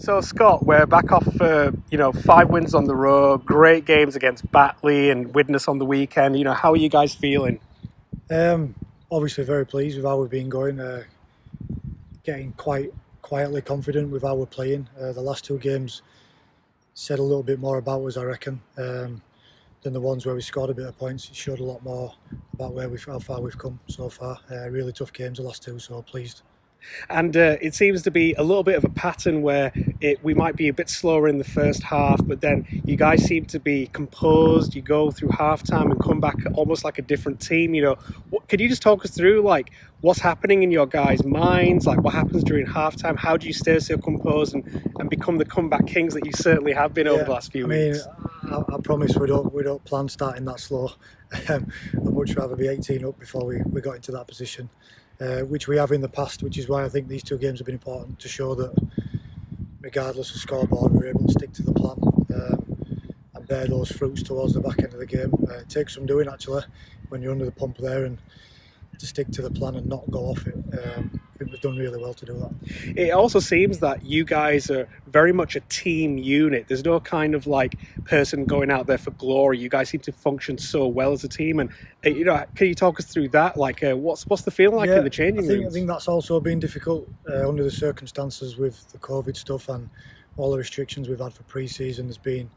So Scott, we're back off 5 wins on the road, great games against Batley and Widnes on the weekend. How are you guys feeling? Obviously very pleased with how we've been going, getting quite quietly confident with how we're playing. The last two games said a little bit more about us, I reckon, than the ones where we scored a bit of points. It showed a lot more about how far we've come so far. Really tough games, the last two, so pleased. And it seems to be a little bit of a pattern where we might be a bit slower in the first half, but then you guys seem to be composed. You go through halftime and come back almost like a different team. Could you just talk us through what's happening in your guys' minds? What happens during halftime? How do you stay so composed and become the comeback kings that you certainly have been over the last few weeks? I promise we don't plan starting that slow. I'd much rather be 18 up before we got into that position. Which we have in the past, which is why I think these two games have been important to show that regardless of scoreboard, we're able to stick to the plan and bear those fruits towards the back end of the game. It takes some doing actually when you're under the pump there, and to stick to the plan and not go off it. I think we've done really well to do that. It also seems that you guys are very much a team unit. There's no kind of person going out there for glory. You guys seem to function so well as a team. And can you talk us through that? What's the feeling like in the changing rooms? I think that's also been difficult under the circumstances with the COVID stuff and all the restrictions we've had for pre-season. There's been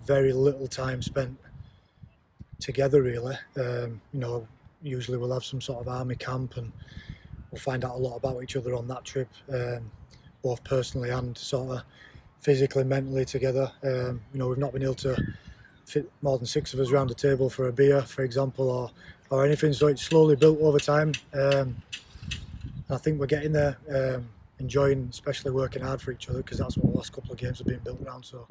very little time spent together, really. Usually we'll have some sort of army camp and we'll find out a lot about each other on that trip, both personally and sort of physically, mentally together. We've not been able to fit more than 6 of us around the table for a beer, for example, or anything. So it's slowly built over time. I think we're getting there, enjoying, especially working hard for each other, because that's what the last couple of games have been built around. So.